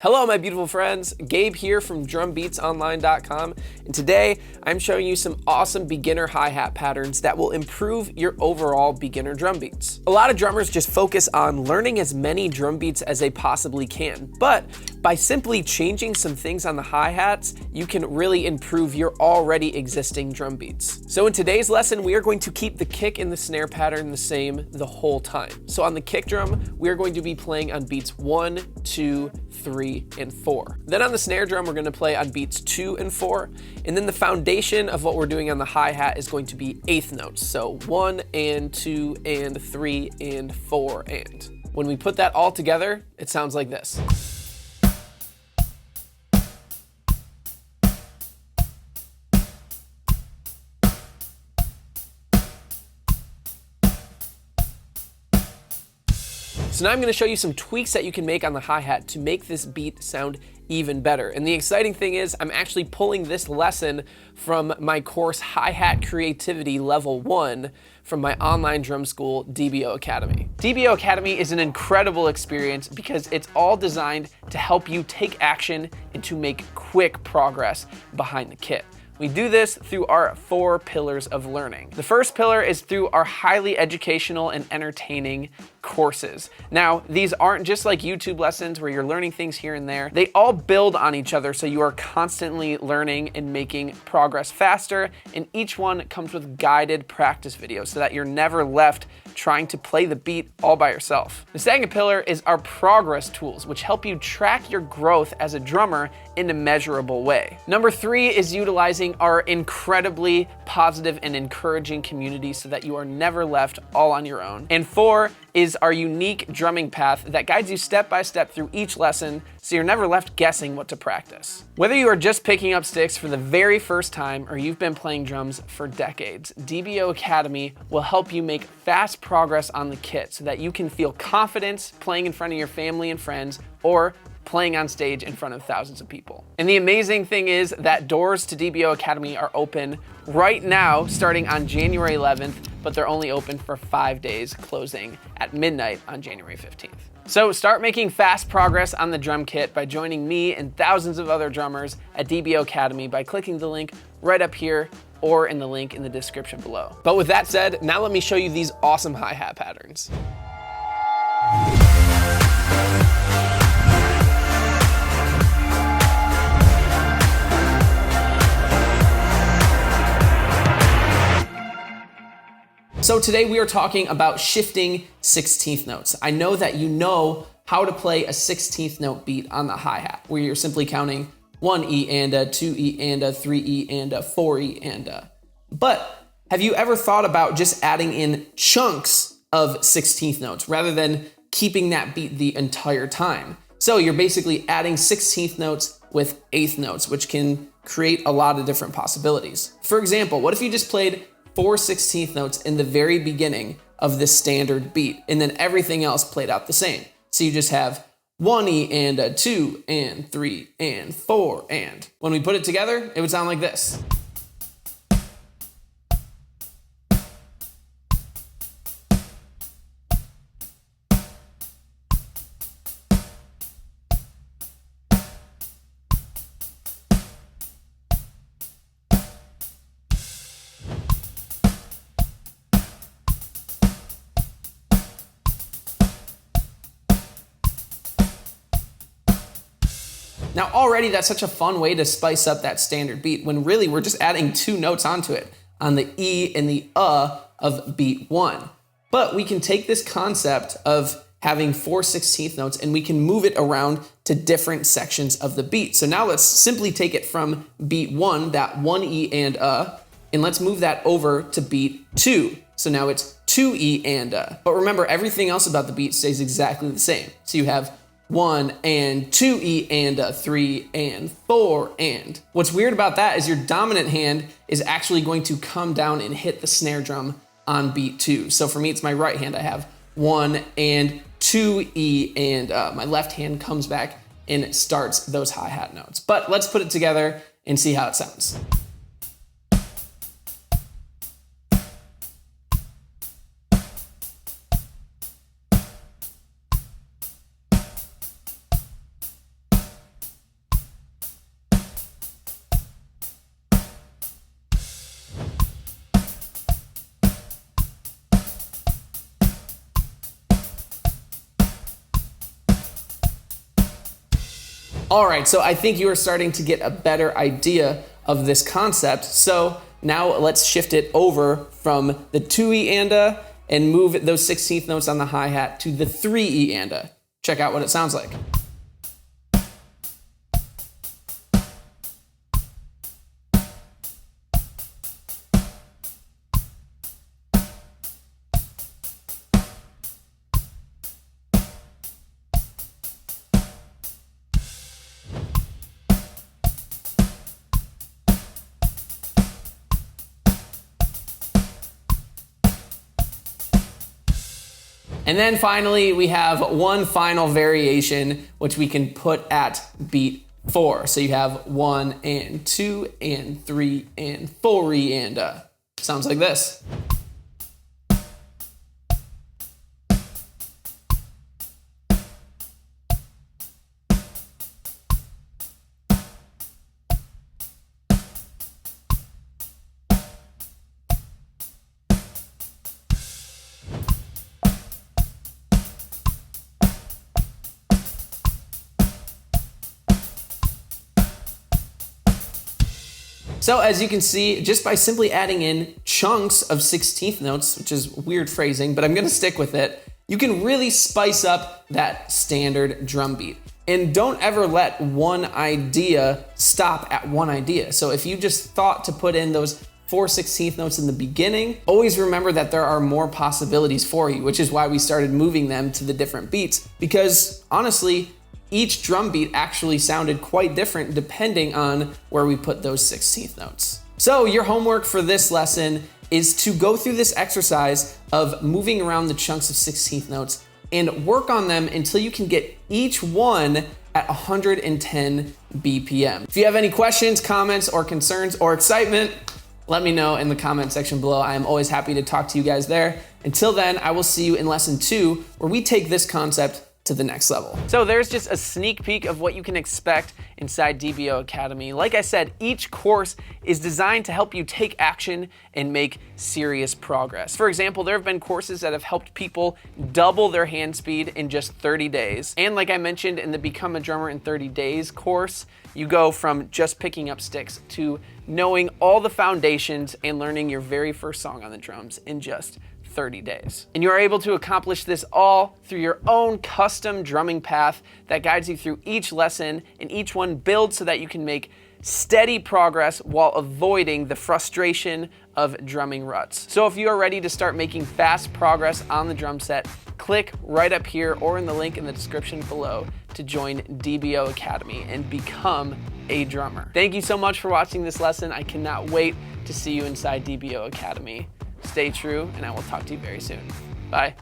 Hello, my beautiful friends. Gabe here from drumbeatsonline.com, and today I'm showing you some awesome beginner hi-hat patterns that will improve your overall beginner drum beats. A lot of drummers just focus on learning as many drum beats as they possibly can, but by simply changing some things on the hi-hats, you can really improve your already existing drum beats. So in today's lesson, we are going to keep the kick and the snare pattern the same the whole time. So on the kick drum, we are going to be playing on beats 1, 2, 3, and 4. Then on the snare drum, we're going to play on beats 2 and 4. And then the foundation of what we're doing on the hi-hat is going to be eighth notes. So 1 and 2 and 3 and 4 and. When we put that all together, it sounds like this. So now I'm going to show you some tweaks that you can make on the hi-hat to make this beat sound even better. And the exciting thing is I'm actually pulling this lesson from my course Hi-Hat Creativity Level 1 from my online drum school, DBO Academy. DBO Academy is an incredible experience because it's all designed to help you take action and to make quick progress behind the kit. We do this through our 4 pillars of learning. The first pillar is through our highly educational and entertaining courses. Now, these aren't just like YouTube lessons where you're learning things here and there. They all build on each other, so you are constantly learning and making progress faster, and each one comes with guided practice videos so that you're never left trying to play the beat all by yourself. The second pillar is our progress tools, which help you track your growth as a drummer in a measurable way. Number 3 is utilizing our incredibly positive and encouraging community so that you are never left all on your own. And 4 is our unique drumming path that guides you step by step through each lesson so you're never left guessing what to practice. Whether you are just picking up sticks for the very first time or you've been playing drums for decades, DBO Academy will help you make fast progress on the kit so that you can feel confidence playing in front of your family and friends or playing on stage in front of thousands of people. And the amazing thing is that doors to DBO Academy are open right now, starting on January 11th, but they're only open for 5 days, closing at midnight on January 15th. So start making fast progress on the drum kit by joining me and thousands of other drummers at DBO Academy by clicking the link right up here or in the link in the description below. But with that said, now let me show you these awesome hi-hat patterns. So today we are talking about shifting 16th notes. I know that you know how to play a 16th note beat on the hi-hat, where you're simply counting 1E and a, 2E and a, 3E and a, 4E and a. But have you ever thought about just adding in chunks of 16th notes rather than keeping that beat the entire time? So you're basically adding 16th notes with 8th notes, which can create a lot of different possibilities. For example, what if you just played 4 16th notes in the very beginning of this standard beat, and then everything else played out the same? So you just have 1E and a, 2 and 3 and 4 and. When we put it together, it would sound like this. Now already that's such a fun way to spice up that standard beat when really we're just adding 2 notes onto it on the E and the of beat 1. But we can take this concept of having 4 16th notes and we can move it around to different sections of the beat. So now let's simply take it from beat 1, that 1E and let's move that over to beat 2. So now it's 2E and But remember, everything else about the beat stays exactly the same. So you have 1 and 2E and 3 and 4 and. What's weird about that is your dominant hand is actually going to come down and hit the snare drum on beat 2. So for me, it's my right hand. I have 1 and 2E and my left hand comes back and starts those hi-hat notes. But let's put it together and see how it sounds. All right, so I think you are starting to get a better idea of this concept. So now let's shift it over from the 2E anda and move those 16th notes on the hi-hat to the 3E anda. Check out what it sounds like. And then finally, we have one final variation, which we can put at beat 4. So you have 1 and 2 and 3 and 4E anda. Sounds like this. So as you can see, just by simply adding in chunks of 16th notes, which is weird phrasing, but I'm gonna stick with it, you can really spice up that standard drum beat. And don't ever let one idea stop at one idea. So if you just thought to put in those 4 16th notes in the beginning, always remember that there are more possibilities for you, which is why we started moving them to the different beats. Because honestly, each drum beat actually sounded quite different depending on where we put those 16th notes. So your homework for this lesson is to go through this exercise of moving around the chunks of 16th notes and work on them until you can get each one at 110 BPM. If you have any questions, comments, or concerns, or excitement, let me know in the comment section below. I am always happy to talk to you guys there. Until then, I will see you in lesson 2, where we take this concept to the next level. So there's just a sneak peek of what you can expect inside DBO Academy. Like I said, each course is designed to help you take action and make serious progress. For example, there have been courses that have helped people double their hand speed in just 30 days. And like I mentioned in the Become a Drummer in 30 Days course, you go from just picking up sticks to knowing all the foundations and learning your very first song on the drums in just 30 days. And you are able to accomplish this all through your own custom drumming path that guides you through each lesson, and each one builds so that you can make steady progress while avoiding the frustration of drumming ruts. So if you are ready to start making fast progress on the drum set, click right up here or in the link in the description below to join DBO Academy and become a drummer. Thank you so much for watching this lesson. I cannot wait to see you inside DBO Academy. Stay true, and I will talk to you very soon. Bye.